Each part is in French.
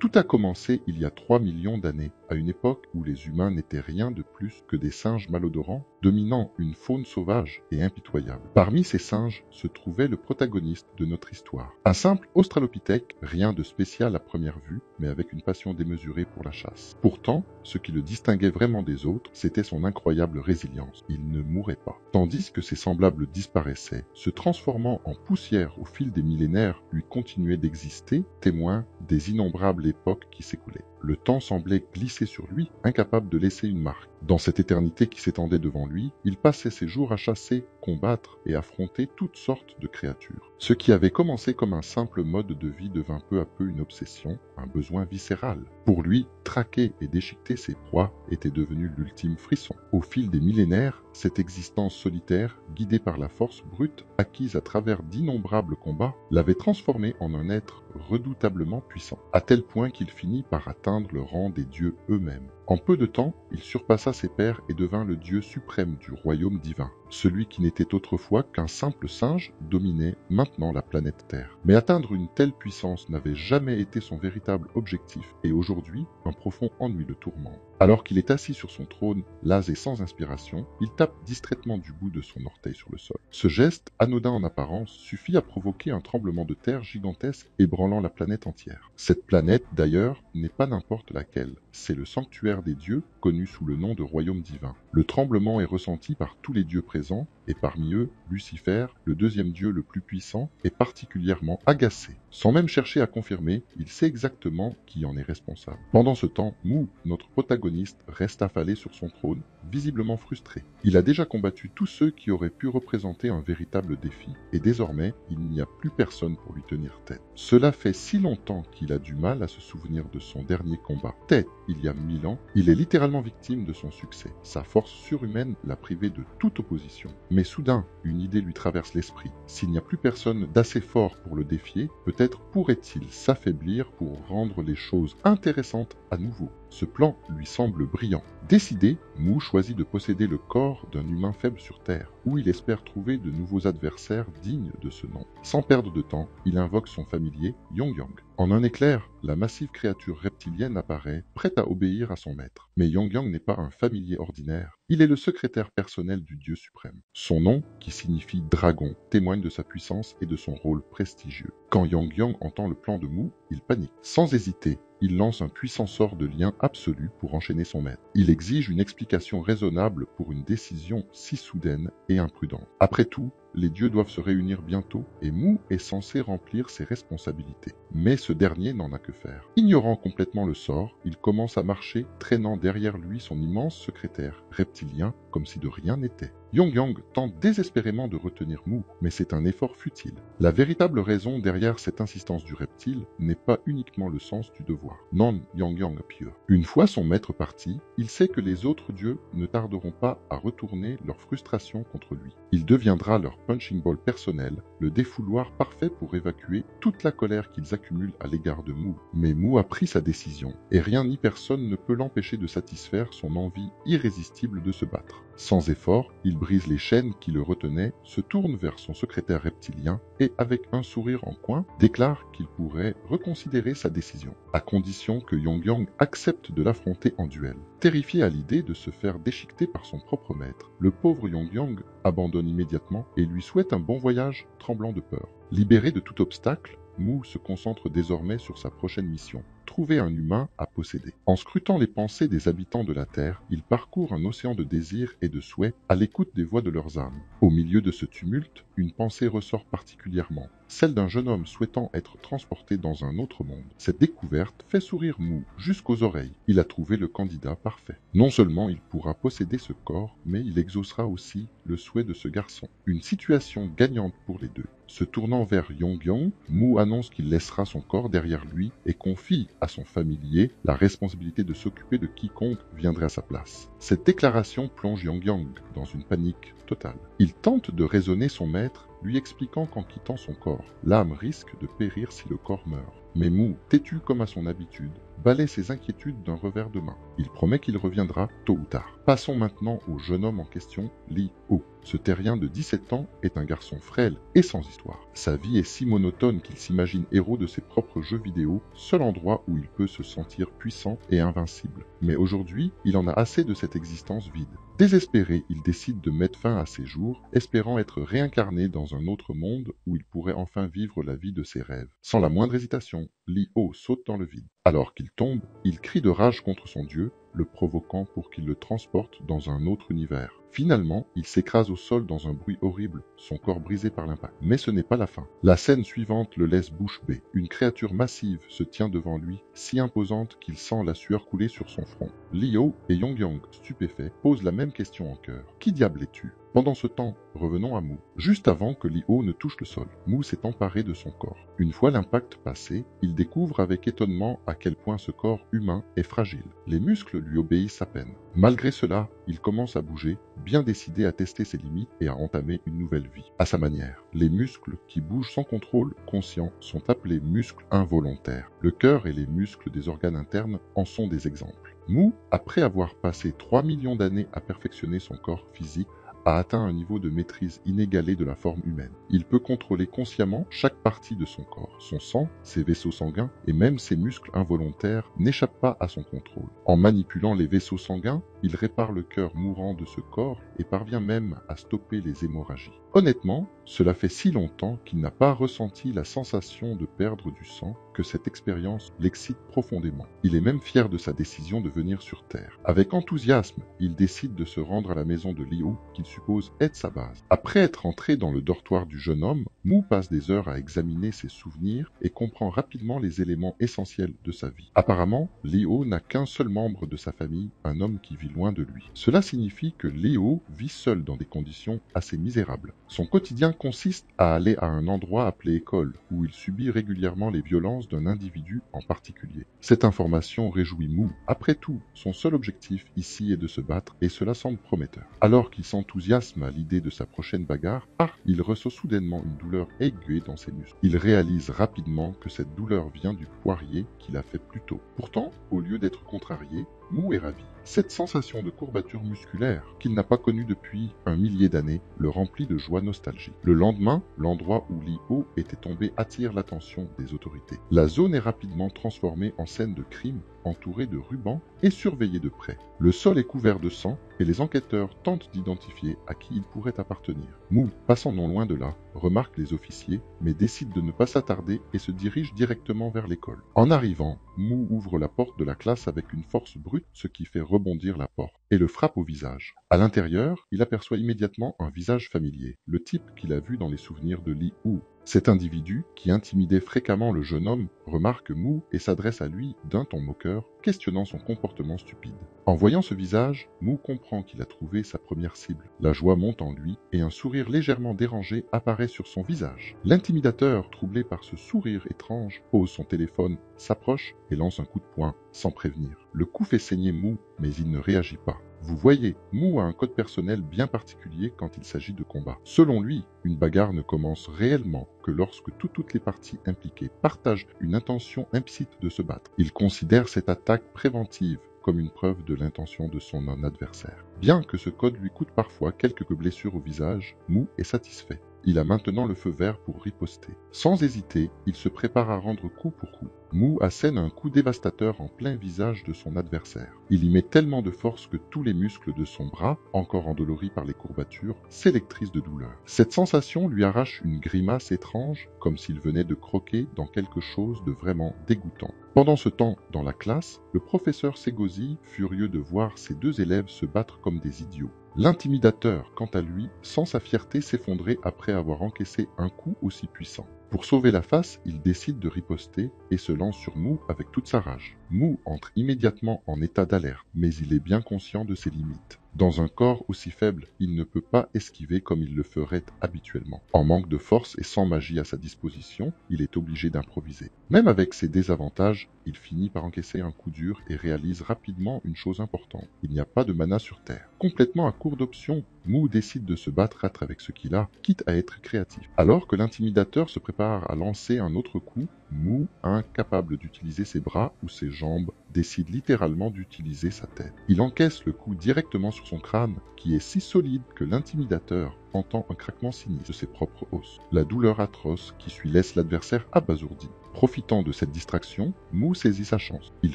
Tout a commencé il y a 3 millions d'années, à une époque où les humains n'étaient rien de plus que des singes malodorants, dominant une faune sauvage et impitoyable. Parmi ces singes se trouvait le protagoniste de notre histoire. Un simple australopithèque, rien de spécial à première vue, mais avec une passion démesurée pour la chasse. Pourtant, ce qui le distinguait vraiment des autres, c'était son incroyable résilience. Il ne mourait pas. Tandis que ses semblables disparaissaient, se transformant en poussière au fil des millénaires, lui continuait d'exister, témoin des innombrables époques qui s'écoulaient. Le temps semblait glisser sur lui, incapable de laisser une marque. Dans cette éternité qui s'étendait devant lui, il passait ses jours à chasser, combattre et affronter toutes sortes de créatures. Ce qui avait commencé comme un simple mode de vie devint peu à peu une obsession, un besoin viscéral. Pour lui, traquer et déchiqueter ses proies était devenu l'ultime frisson. Au fil des millénaires, cette existence solitaire, guidée par la force brute acquise à travers d'innombrables combats, l'avait transformé en un être redoutablement puissant, à tel point qu'il finit par atteindre le rang des dieux eux-mêmes. En peu de temps, il surpassa ses pairs et devint le dieu suprême du royaume divin. Celui qui n'était autrefois qu'un simple singe dominait maintenant la planète Terre. Mais atteindre une telle puissance n'avait jamais été son véritable objectif, et aujourd'hui, un profond ennui le tourmente. Alors qu'il est assis sur son trône, las et sans inspiration, il tape distraitement du bout de son orteil sur le sol. Ce geste, anodin en apparence, suffit à provoquer un tremblement de terre gigantesque ébranlant la planète entière. Cette planète, d'ailleurs, n'est pas n'importe laquelle. C'est le sanctuaire des dieux, connu sous le nom de royaume divin. Le tremblement est ressenti par tous les dieux présents, et parmi eux, Lucifer, le deuxième dieu le plus puissant, est particulièrement agacé. Sans même chercher à confirmer, il sait exactement qui en est responsable. Pendant ce temps, Mu, notre protagoniste, reste affalé sur son trône, visiblement frustré. Il a déjà combattu tous ceux qui auraient pu représenter un véritable défi, et désormais, il n'y a plus personne pour lui tenir tête. Cela fait si longtemps qu'il a du mal à se souvenir de son dernier combat. Peut-être il y a 1000 ans, il est littéralement victime de son succès. Sa force surhumaine l'a privé de toute opposition. Mais soudain, une idée lui traverse l'esprit. S'il n'y a plus personne d'assez fort pour le défier, peut-être pourrait-il s'affaiblir pour rendre les choses intéressantes à nouveau. Ce plan lui semble brillant. Décidé, Mu choisit de posséder le corps d'un humain faible sur Terre, où il espère trouver de nouveaux adversaires dignes de ce nom. Sans perdre de temps, il invoque son familier, Yongyang. En un éclair, la massive créature reptilienne apparaît, prête à obéir à son maître. Mais Yongyang n'est pas un familier ordinaire, il est le secrétaire personnel du dieu suprême. Son nom, qui signifie dragon, témoigne de sa puissance et de son rôle prestigieux. Quand Yongyang entend le plan de Mu, il panique. Sans hésiter, il lance un puissant sort de lien absolu pour enchaîner son maître. Il exige une explication raisonnable pour une décision si soudaine et imprudente. Après tout, les dieux doivent se réunir bientôt et Mu est censé remplir ses responsabilités. Mais ce dernier n'en a que faire. Ignorant complètement le sort, il commence à marcher, traînant derrière lui son immense secrétaire reptilien comme si de rien n'était. Yongyang tente désespérément de retenir Mu, mais c'est un effort futile. La véritable raison derrière cette insistance du reptile n'est pas uniquement le sens du devoir. Non, Yongyang pure. Une fois son maître parti, il sait que les autres dieux ne tarderont pas à retourner leur frustration contre lui. Il deviendra leur punching ball personnel, le défouloir parfait pour évacuer toute la colère qu'ils accumulent à l'égard de Mu. Mais Mu a pris sa décision, et rien ni personne ne peut l'empêcher de satisfaire son envie irrésistible de se battre. Sans effort, il brise les chaînes qui le retenaient, se tourne vers son secrétaire reptilien et, avec un sourire en coin, déclare qu'il pourrait reconsidérer sa décision, à condition que Yongyang accepte de l'affronter en duel. Terrifié à l'idée de se faire déchiqueter par son propre maître, le pauvre Yongyang abandonne immédiatement et lui souhaite un bon voyage, tremblant de peur. Libéré de tout obstacle, Mu se concentre désormais sur sa prochaine mission, trouver un humain à posséder. En scrutant les pensées des habitants de la Terre, il parcourt un océan de désirs et de souhaits à l'écoute des voix de leurs âmes. Au milieu de ce tumulte, une pensée ressort particulièrement, celle d'un jeune homme souhaitant être transporté dans un autre monde. Cette découverte fait sourire Mu jusqu'aux oreilles. Il a trouvé le candidat parfait. Non seulement il pourra posséder ce corps, mais il exaucera aussi le souhait de ce garçon. Une situation gagnante pour les deux. Se tournant vers Yongyang, Mu annonce qu'il laissera son corps derrière lui et confie à son familier la responsabilité de s'occuper de quiconque viendrait à sa place. Cette déclaration plonge Yongyang dans une panique totale. Il tente de raisonner son maître, lui expliquant qu'en quittant son corps, l'âme risque de périr si le corps meurt. Mais Mu, têtu comme à son habitude, balaie ses inquiétudes d'un revers de main. Il promet qu'il reviendra tôt ou tard. Passons maintenant au jeune homme en question, Li-Oh. Ce terrien de 17 ans est un garçon frêle et sans histoire. Sa vie est si monotone qu'il s'imagine héros de ses propres jeux vidéo, seul endroit où il peut se sentir puissant et invincible. Mais aujourd'hui, il en a assez de cette existence vide. Désespéré, il décide de mettre fin à ses jours, espérant être réincarné dans un autre monde où il pourrait enfin vivre la vie de ses rêves. Sans la moindre hésitation, Li-Oh saute dans le vide. Alors qu'il tombe, il crie de rage contre son dieu, le provoquant pour qu'il le transporte dans un autre univers. Finalement, il s'écrase au sol dans un bruit horrible, son corps brisé par l'impact. Mais ce n'est pas la fin. La scène suivante le laisse bouche bée. Une créature massive se tient devant lui, si imposante qu'il sent la sueur couler sur son front. Li-Oh et Yong-Yang, stupéfaits, posent la même question en chœur. Qui diable es-tu ? Pendant ce temps, revenons à Mu. Juste avant que Li-Oh ne touche le sol, Mu s'est emparé de son corps. Une fois l'impact passé, il découvre avec étonnement à quel point ce corps humain est fragile. Les muscles lui obéissent à peine. Malgré cela, il commence à bouger, bien décidé à tester ses limites et à entamer une nouvelle vie. À sa manière, les muscles qui bougent sans contrôle conscient sont appelés muscles involontaires. Le cœur et les muscles des organes internes en sont des exemples. Mu, après avoir passé 3 millions d'années à perfectionner son corps physique, a atteint un niveau de maîtrise inégalé de la forme humaine. Il peut contrôler consciemment chaque partie de son corps. Son sang, ses vaisseaux sanguins et même ses muscles involontaires n'échappent pas à son contrôle. En manipulant les vaisseaux sanguins, il répare le cœur mourant de ce corps et parvient même à stopper les hémorragies. Honnêtement, cela fait si longtemps qu'il n'a pas ressenti la sensation de perdre du sang que cette expérience l'excite profondément. Il est même fier de sa décision de venir sur Terre. Avec enthousiasme, il décide de se rendre à la maison de Li-Oh, qu'il suppose être sa base. Après être entré dans le dortoir du jeune homme, Mu passe des heures à examiner ses souvenirs et comprend rapidement les éléments essentiels de sa vie. Apparemment, Li-Oh n'a qu'un seul membre de sa famille, un homme qui vit loin de lui. Cela signifie que Li-Oh vit seul dans des conditions assez misérables. Son quotidien consiste à aller à un endroit appelé école, où il subit régulièrement les violences d'un individu en particulier. Cette information réjouit Mu. Après tout, son seul objectif ici est de se battre, et cela semble prometteur. Alors qu'il s'enthousiasme à l'idée de sa prochaine bagarre, il ressent soudainement une douleur aiguë dans ses muscles. Il réalise rapidement que cette douleur vient du poirier qu'il a fait plus tôt. Pourtant, au lieu d'être contrarié, Mu est ravi. Cette sensation de courbature musculaire, qu'il n'a pas connue depuis un millier d'années, le remplit de joie nostalgique. Le lendemain, l'endroit où Li-Oh était tombé attire l'attention des autorités. La zone est rapidement transformée en scène de crime, entourée de rubans et surveillée de près. Le sol est couvert de sang et les enquêteurs tentent d'identifier à qui il pourrait appartenir. Mu, passant non loin de là, remarque les officiers, mais décide de ne pas s'attarder et se dirige directement vers l'école. En arrivant, Mu ouvre la porte de la classe avec une force brute, ce qui fait rebondir la porte, et le frappe au visage. À l'intérieur, il aperçoit immédiatement un visage familier, le type qu'il a vu dans les souvenirs de Li-Oh. Cet individu, qui intimidait fréquemment le jeune homme, remarque Mu et s'adresse à lui d'un ton moqueur, questionnant son comportement stupide. En voyant ce visage, Mu comprend qu'il a trouvé sa première cible. La joie monte en lui et un sourire légèrement dérangé apparaît sur son visage. L'intimidateur, troublé par ce sourire étrange, pose son téléphone, s'approche et lance un coup de poing, sans prévenir. Le coup fait saigner Mu, mais il ne réagit pas. Vous voyez, Mu a un code personnel bien particulier quand il s'agit de combat. Selon lui, une bagarre ne commence réellement que lorsque toutes les parties impliquées partagent une intention implicite de se battre. Il considère cette attaque préventive comme une preuve de l'intention de son adversaire. Bien que ce code lui coûte parfois quelques blessures au visage, Mu est satisfait. Il a maintenant le feu vert pour riposter. Sans hésiter, il se prépare à rendre coup pour coup. Mu assène un coup dévastateur en plein visage de son adversaire. Il y met tellement de force que tous les muscles de son bras, encore endoloris par les courbatures, s'électrisent de douleur. Cette sensation lui arrache une grimace étrange, comme s'il venait de croquer dans quelque chose de vraiment dégoûtant. Pendant ce temps, dans la classe, le professeur Segosi, furieux de voir ses deux élèves se battre comme des idiots. L'intimidateur, quant à lui, sent sa fierté s'effondrer après avoir encaissé un coup aussi puissant. Pour sauver la face, il décide de riposter et se lance sur Mu avec toute sa rage. Mu entre immédiatement en état d'alerte, mais il est bien conscient de ses limites. Dans un corps aussi faible, il ne peut pas esquiver comme il le ferait habituellement. En manque de force et sans magie à sa disposition, il est obligé d'improviser. Même avec ses désavantages, il finit par encaisser un coup dur et réalise rapidement une chose importante. Il n'y a pas de mana sur Terre. Complètement à court d'options, Mu décide de se battre avec ce qu'il a, quitte à être créatif. Alors que l'intimidateur se prépare à lancer un autre coup, Mu, incapable d'utiliser ses bras ou ses jambes, décide littéralement d'utiliser sa tête. Il encaisse le coup directement sur son crâne, qui est si solide que l'intimidateur entend un craquement sinistre de ses propres os. La douleur atroce qui suit laisse l'adversaire abasourdi. Profitant de cette distraction, Mu saisit sa chance. Il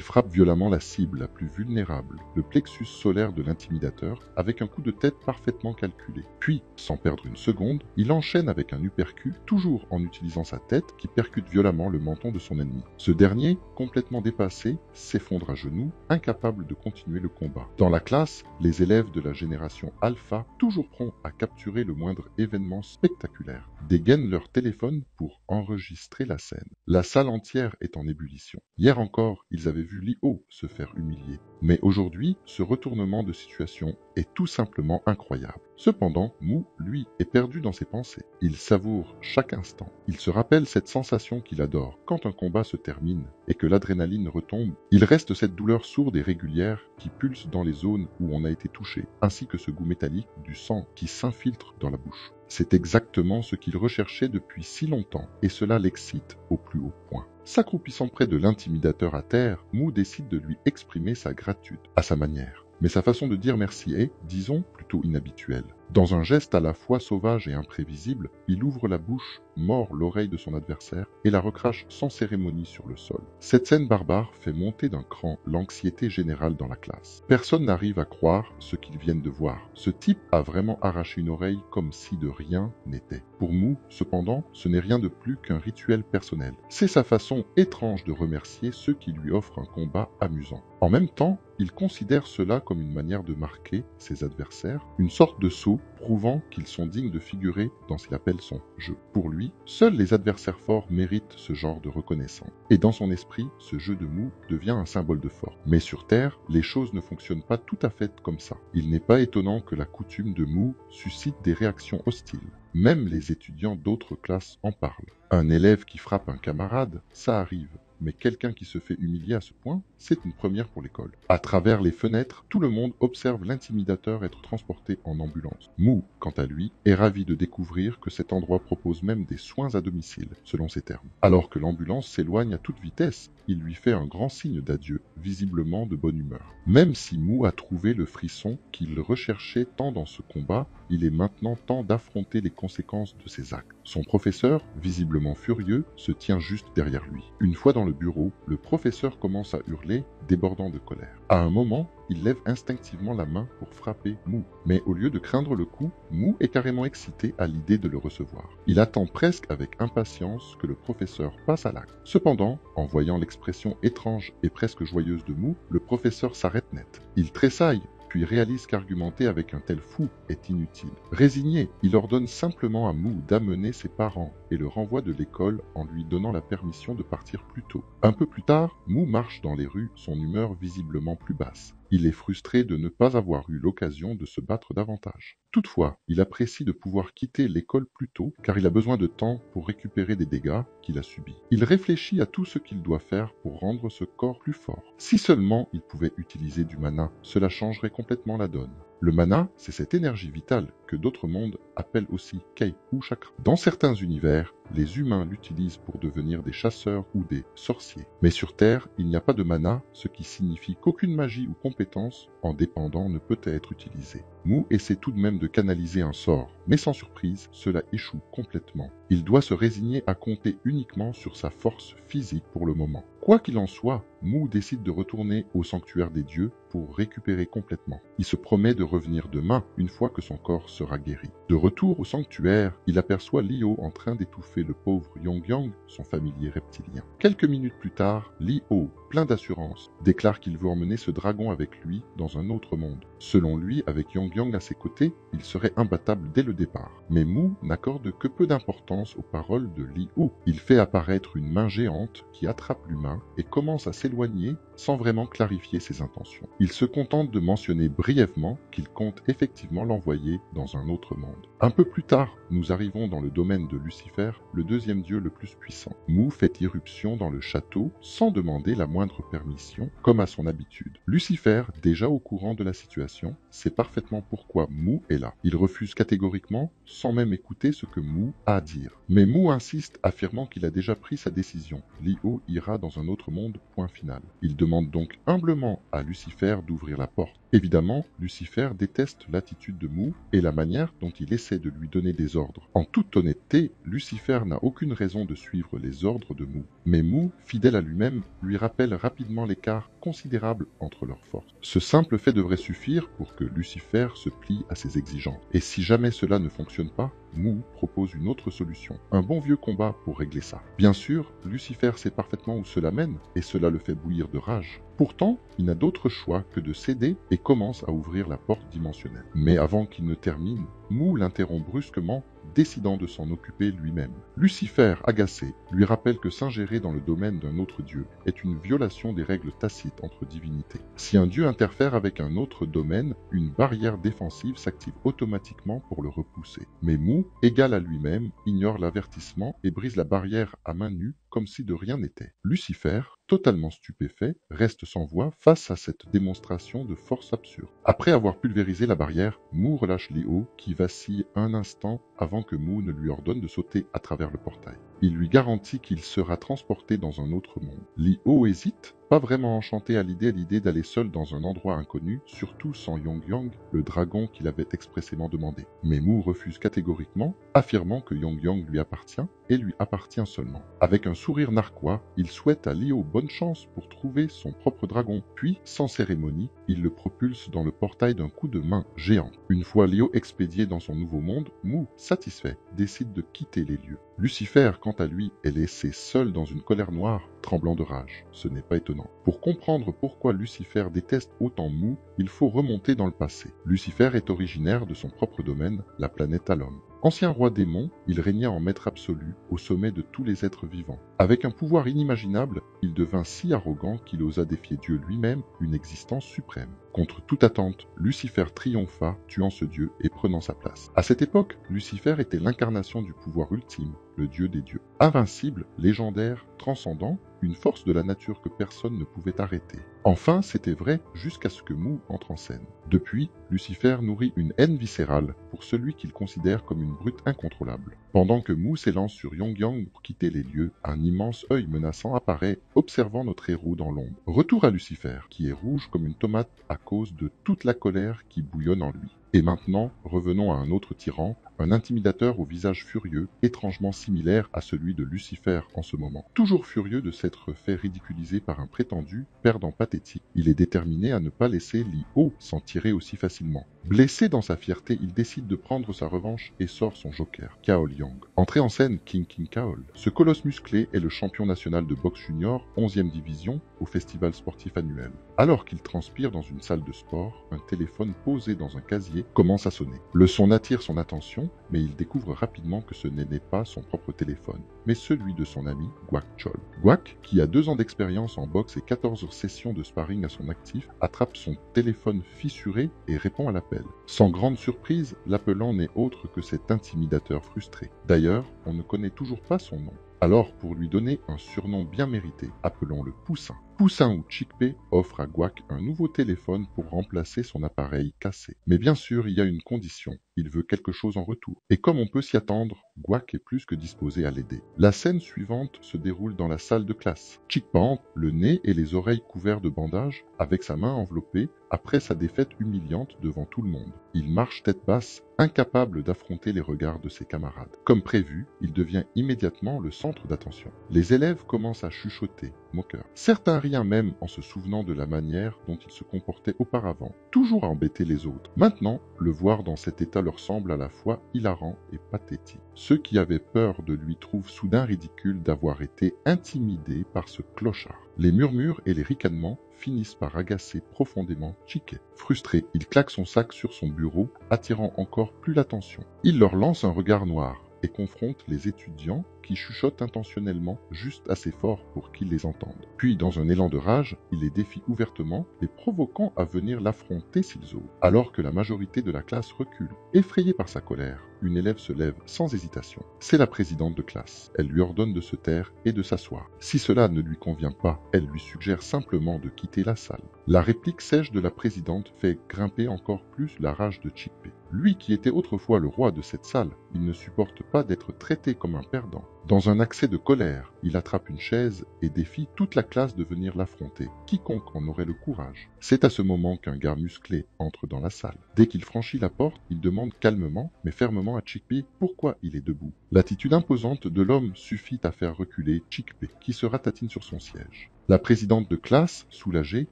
frappe violemment la cible la plus vulnérable, le plexus solaire de l'intimidateur, avec un coup de tête parfaitement calculé. Puis, sans perdre une seconde, il enchaîne avec un uppercut, toujours en utilisant sa tête, qui percute violemment le menton de son ennemi. Ce dernier, complètement dépassé, s'effondre à genoux, incapable de continuer le combat. Dans la classe, les élèves de la génération Alpha, toujours prompts à capturer le moindre événement spectaculaire, dégainent leur téléphone pour enregistrer la scène. La salle entière est en ébullition. Hier encore, ils avaient vu Li-Oh se faire humilier. Mais aujourd'hui, ce retournement de situation est tout simplement incroyable. Cependant, Mu, lui, est perdu dans ses pensées. Il savoure chaque instant. Il se rappelle cette sensation qu'il adore quand un combat se termine et que l'adrénaline retombe. Il reste cette douleur sourde et régulière qui pulse dans les zones où on a été touché, ainsi que ce goût métallique du sang qui s'infiltre dans la bouche. C'est exactement ce qu'il recherchait depuis si longtemps, et cela l'excite au plus haut point. S'accroupissant près de l'intimidateur à terre, Mu décide de lui exprimer sa gratitude, à sa manière. Mais sa façon de dire merci est, disons, plutôt inhabituelle. Dans un geste à la fois sauvage et imprévisible, il ouvre la bouche, mord l'oreille de son adversaire et la recrache sans cérémonie sur le sol. Cette scène barbare fait monter d'un cran l'anxiété générale dans la classe. Personne n'arrive à croire ce qu'ils viennent de voir. Ce type a vraiment arraché une oreille comme si de rien n'était. Pour Mu, cependant, ce n'est rien de plus qu'un rituel personnel. C'est sa façon étrange de remercier ceux qui lui offrent un combat amusant. En même temps, il considère cela comme une manière de marquer ses adversaires, une sorte de sceau prouvant qu'ils sont dignes de figurer dans ce qu'il appelle son jeu. Pour lui, seuls les adversaires forts méritent ce genre de reconnaissance. Et dans son esprit, ce jeu de Mu devient un symbole de force. Mais sur Terre, les choses ne fonctionnent pas tout à fait comme ça. Il n'est pas étonnant que la coutume de Mu suscite des réactions hostiles. Même les étudiants d'autres classes en parlent. Un élève qui frappe un camarade, ça arrive. Mais quelqu'un qui se fait humilier à ce point, c'est une première pour l'école. À travers les fenêtres, tout le monde observe l'intimidateur être transporté en ambulance. Mu, quant à lui, est ravi de découvrir que cet endroit propose même des soins à domicile, selon ses termes. Alors que l'ambulance s'éloigne à toute vitesse, il lui fait un grand signe d'adieu, visiblement de bonne humeur. Même si Mu a trouvé le frisson qu'il recherchait tant dans ce combat, il est maintenant temps d'affronter les conséquences de ses actes. Son professeur, visiblement furieux, se tient juste derrière lui. Une fois dans le bureau, le professeur commence à hurler, débordant de colère. À un moment, il lève instinctivement la main pour frapper Mu. Mais au lieu de craindre le coup, Mu est carrément excité à l'idée de le recevoir. Il attend presque avec impatience que le professeur passe à l'acte. Cependant, en voyant l'expression étrange et presque joyeuse de Mu, le professeur s'arrête net. Il tressaille, puis réalise qu'argumenter avec un tel fou est inutile. Résigné, il ordonne simplement à Mu d'amener ses parents et le renvoie de l'école en lui donnant la permission de partir plus tôt. Un peu plus tard, Mu marche dans les rues, son humeur visiblement plus basse. Il est frustré de ne pas avoir eu l'occasion de se battre davantage. Toutefois, il apprécie de pouvoir quitter l'école plus tôt car il a besoin de temps pour récupérer des dégâts qu'il a subis. Il réfléchit à tout ce qu'il doit faire pour rendre ce corps plus fort. Si seulement il pouvait utiliser du mana, cela changerait complètement la donne. Le mana, c'est cette énergie vitale que d'autres mondes appellent aussi Kei ou chakra. Dans certains univers, les humains l'utilisent pour devenir des chasseurs ou des sorciers. Mais sur Terre, il n'y a pas de mana, ce qui signifie qu'aucune magie ou compétence en dépendant ne peut être utilisée. Mu essaie tout de même de canaliser un sort, mais sans surprise, cela échoue complètement. Il doit se résigner à compter uniquement sur sa force physique pour le moment. Quoi qu'il en soit, Mu décide de retourner au sanctuaire des dieux pour récupérer complètement. Il se promet de revenir demain, une fois que son corps sera guéri. De retour au sanctuaire, il aperçoit Li-Oh en train d'étouffer le pauvre Yongyang, son familier reptilien. Quelques minutes plus tard, Li-Oh, plein d'assurance, déclare qu'il veut emmener ce dragon avec lui dans un autre monde. Selon lui, avec Yongyang à ses côtés, il serait imbattable dès le départ. Mais Mu n'accorde que peu d'importance aux paroles de Li-Oh. Il fait apparaître une main géante qui attrape l'humain et commence à s'éloigner s'éloigner sans vraiment clarifier ses intentions. Il se contente de mentionner brièvement qu'il compte effectivement l'envoyer dans un autre monde. Un peu plus tard, nous arrivons dans le domaine de Lucifer, le deuxième dieu le plus puissant. Mu fait irruption dans le château sans demander la moindre permission, comme à son habitude. Lucifer, déjà au courant de la situation, sait parfaitement pourquoi Mu est là. Il refuse catégoriquement, sans même écouter ce que Mu a à dire. Mais Mu insiste, affirmant qu'il a déjà pris sa décision. Li-O ira dans un autre monde, point final. Il demande donc humblement à Lucifer d'ouvrir la porte. Évidemment, Lucifer déteste l'attitude de Mu et la manière dont il essaie de lui donner des ordres. En toute honnêteté, Lucifer n'a aucune raison de suivre les ordres de Mu. Mais Mu, fidèle à lui-même, lui rappelle rapidement l'écart considérable entre leurs forces. Ce simple fait devrait suffire pour que Lucifer se plie à ses exigences. Et si jamais cela ne fonctionne pas, Mu propose une autre solution, un bon vieux combat pour régler ça. Bien sûr, Lucifer sait parfaitement où cela mène, et cela le fait bouillir de rage. Pourtant, il n'a d'autre choix que de céder et commence à ouvrir la porte dimensionnelle. Mais avant qu'il ne termine, Mu l'interrompt brusquement, décidant de s'en occuper lui-même. Lucifer, agacé, lui rappelle que s'ingérer dans le domaine d'un autre dieu est une violation des règles tacites entre divinités. Si un dieu interfère avec un autre domaine, une barrière défensive s'active automatiquement pour le repousser. Mais Mu, égal à lui-même, ignore l'avertissement et brise la barrière à main nue comme si de rien n'était. Lucifer, totalement stupéfait, reste sans voix face à cette démonstration de force absurde. Après avoir pulvérisé la barrière, Mu relâche Li-O qui vacille un instant avant que Mu ne lui ordonne de sauter à travers le portail. Il lui garantit qu'il sera transporté dans un autre monde. Li-O hésite, pas vraiment enchanté à l'idée d'aller seul dans un endroit inconnu, surtout sans Yong-Yang, le dragon qu'il avait expressément demandé. Mais Mu refuse catégoriquement, affirmant que Yong-Yang lui appartient et lui appartient seulement. Avec un sourire narquois, il souhaite à Li-O bonne chance pour trouver son propre dragon, puis, sans cérémonie, il le propulse dans le portail d'un coup de main géant. Une fois Li-O expédié dans son nouveau monde, Mu, satisfait, décide de quitter les lieux. Lucifer, quant à lui, est laissé seul dans une colère noire, tremblant de rage. Ce n'est pas étonnant. Pour comprendre pourquoi Lucifer déteste autant Mu, il faut remonter dans le passé. Lucifer est originaire de son propre domaine, la planète Alum. Ancien roi démon, il régnait en maître absolu, au sommet de tous les êtres vivants. Avec un pouvoir inimaginable, il devint si arrogant qu'il osa défier Dieu lui-même, une existence suprême. Contre toute attente, Lucifer triompha, tuant ce dieu et prenant sa place. À cette époque, Lucifer était l'incarnation du pouvoir ultime, le dieu des dieux. Invincible, légendaire, transcendant, une force de la nature que personne ne pouvait arrêter. Enfin, c'était vrai jusqu'à ce que Mu entre en scène. Depuis, Lucifer nourrit une haine viscérale pour celui qu'il considère comme une brute incontrôlable. Pendant que Mu s'élance sur Yong-Yang pour quitter les lieux, un immense œil menaçant apparaît, observant notre héros dans l'ombre. Retour à Lucifer, qui est rouge comme une tomate à cause de toute la colère qui bouillonne en lui. Et maintenant, revenons à un autre tyran, un intimidateur au visage furieux, étrangement similaire à celui de Lucifer en ce moment. Toujours furieux de s'être fait ridiculiser par un prétendu perdant pathétique, il est déterminé à ne pas laisser Li-O s'en tirer aussi facilement. Blessé dans sa fierté, il décide de prendre sa revanche et sort son joker, Chaol-Yang. Entré en scène, King Chaol. Ce colosse musclé est le champion national de boxe junior, 11e division, au festival sportif annuel. Alors qu'il transpire dans une salle de sport, un téléphone posé dans un casier commence à sonner. Le son attire son attention, mais il découvre rapidement que ce n'est pas son propre téléphone, mais celui de son ami Guak Chol. Guak, qui a 2 ans d'expérience en boxe et 14 sessions de sparring à son actif, attrape son téléphone fissuré et répond à l'appel. Sans grande surprise, l'appelant n'est autre que cet intimidateur frustré. D'ailleurs, on ne connaît toujours pas son nom. Alors, pour lui donner un surnom bien mérité, appelons-le Poussin. Poussin ou Chickpea offre à Guak un nouveau téléphone pour remplacer son appareil cassé. Mais bien sûr, il y a une condition, il veut quelque chose en retour. Et comme on peut s'y attendre, Guak est plus que disposé à l'aider. La scène suivante se déroule dans la salle de classe. Chickpea, le nez et les oreilles couverts de bandages, avec sa main enveloppée, après sa défaite humiliante devant tout le monde. Il marche tête basse, incapable d'affronter les regards de ses camarades. Comme prévu, il devient immédiatement le centre d'attention. Les élèves commencent à chuchoter, moqueurs. Certains rient même en se souvenant de la manière dont il se comportait auparavant, toujours à embêter les autres. Maintenant, le voir dans cet état leur semble à la fois hilarant et pathétique. Ceux qui avaient peur de lui trouvent soudain ridicule d'avoir été intimidés par ce clochard. Les murmures et les ricanements finissent par agacer profondément Chickpea. Frustré, il claque son sac sur son bureau, attirant encore plus l'attention. Il leur lance un regard noir et confronte les étudiants qui chuchotent intentionnellement juste assez fort pour qu'ils les entendent. Puis, dans un élan de rage, il les défie ouvertement, les provoquant à venir l'affronter s'ils osent. Alors que la majorité de la classe recule, effrayée par sa colère, une élève se lève sans hésitation. C'est la présidente de classe. Elle lui ordonne de se taire et de s'asseoir. Si cela ne lui convient pas, elle lui suggère simplement de quitter la salle. La réplique sèche de la présidente fait grimper encore plus la rage de Chick-Pea. Lui qui était autrefois le roi de cette salle, il ne supporte pas d'être traité comme un perdant. Dans un accès de colère, il attrape une chaise et défie toute la classe de venir l'affronter, quiconque en aurait le courage. C'est à ce moment qu'un gars musclé entre dans la salle. Dès qu'il franchit la porte, il demande calmement mais fermement à Chick-Pea pourquoi il est debout. L'attitude imposante de l'homme suffit à faire reculer Chick-Pea, qui se ratatine sur son siège. La présidente de classe, soulagée,